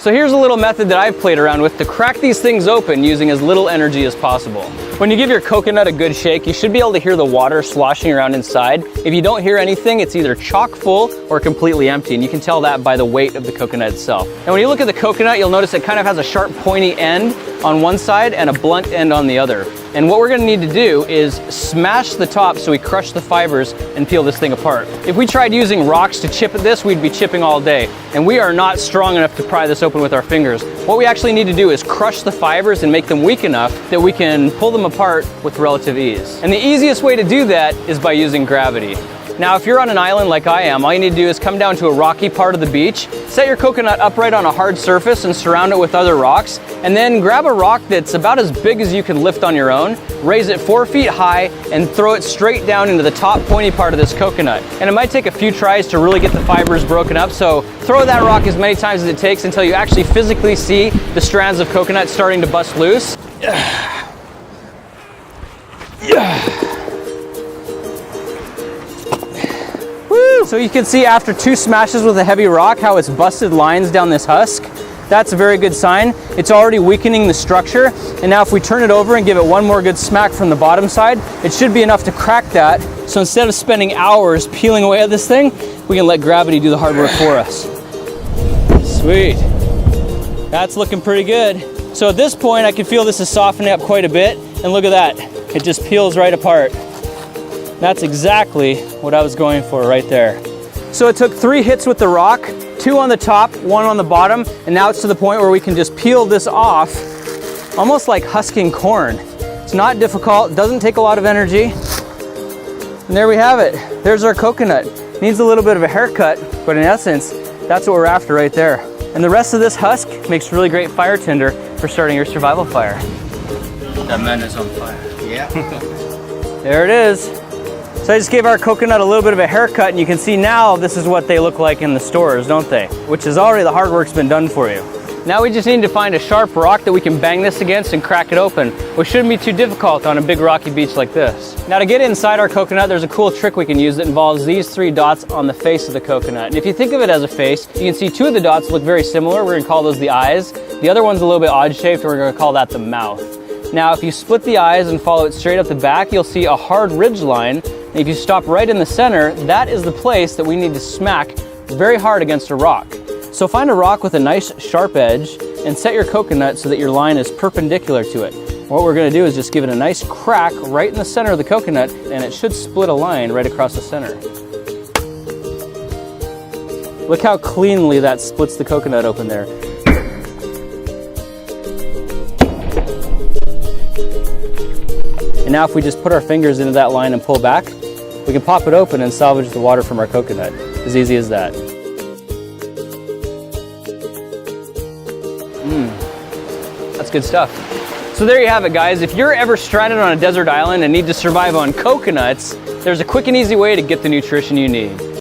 So here's a little method that I've played around with to crack these things open using as little energy as possible. When you give your coconut a good shake, you should be able to hear the water sloshing around inside. If you don't hear anything, it's either chock full or completely empty, and you can tell that by the weight of the coconut itself. And when you look at the coconut, you'll notice it kind of has a sharp pointy end on one side and a blunt end on the other. And what we're gonna need to do is smash the top so we crush the fibers and peel this thing apart. If we tried using rocks to chip at this, we'd be chipping all day. And we are not strong enough to pry this open with our fingers. What we actually need to do is crush the fibers and make them weak enough that we can pull them apart with relative ease. And the easiest way to do that is by using gravity. Now, if you're on an island like I am, all you need to do is come down to a rocky part of the beach, set your coconut upright on a hard surface and surround it with other rocks, and then grab a rock that's about as big as you can lift on your own, raise it 4 feet high, and throw it straight down into the top pointy part of this coconut. And it might take a few tries to really get the fibers broken up, so throw that rock as many times as it takes until you actually physically see the strands of coconut starting to bust loose. So you can see after 2 smashes with a heavy rock how it's busted lines down this husk. That's a very good sign. It's already weakening the structure. And now if we turn it over and give it one more good smack from the bottom side, it should be enough to crack that. So instead of spending hours peeling away at this thing, we can let gravity do the hard work for us. Sweet. That's looking pretty good. So at this point, I can feel this is softening up quite a bit. And look at that. It just peels right apart. That's exactly what I was going for right there. So it took 3 hits with the rock, 2 on the top, 1 on the bottom, and now it's to the point where we can just peel this off, almost like husking corn. It's not difficult, doesn't take a lot of energy. And there we have it. There's our coconut. Needs a little bit of a haircut, but in essence, that's what we're after right there. And the rest of this husk makes really great fire tinder for starting your survival fire. That man is on fire. Yeah. There it is. So I just gave our coconut a little bit of a haircut, and you can see now this is what they look like in the stores, don't they? Which is already the hard work's been done for you. Now we just need to find a sharp rock that we can bang this against and crack it open, which shouldn't be too difficult on a big rocky beach like this. Now to get inside our coconut, there's a cool trick we can use that involves these 3 dots on the face of the coconut. And if you think of it as a face, you can see 2 of the dots look very similar. We're gonna call those the eyes. The other one's a little bit odd shaped, and we're gonna call that the mouth. Now if you split the eyes and follow it straight up the back, you'll see a hard ridge line. And if you stop right in the center, that is the place that we need to smack very hard against a rock. So find a rock with a nice sharp edge and set your coconut so that your line is perpendicular to it. What we're gonna do is just give it a nice crack right in the center of the coconut, and it should split a line right across the center. Look how cleanly that splits the coconut open there. And now if we just put our fingers into that line and pull back, we can pop it open and salvage the water from our coconut. As easy as that. That's good stuff. So there you have it, guys. If you're ever stranded on a desert island and need to survive on coconuts, there's a quick and easy way to get the nutrition you need.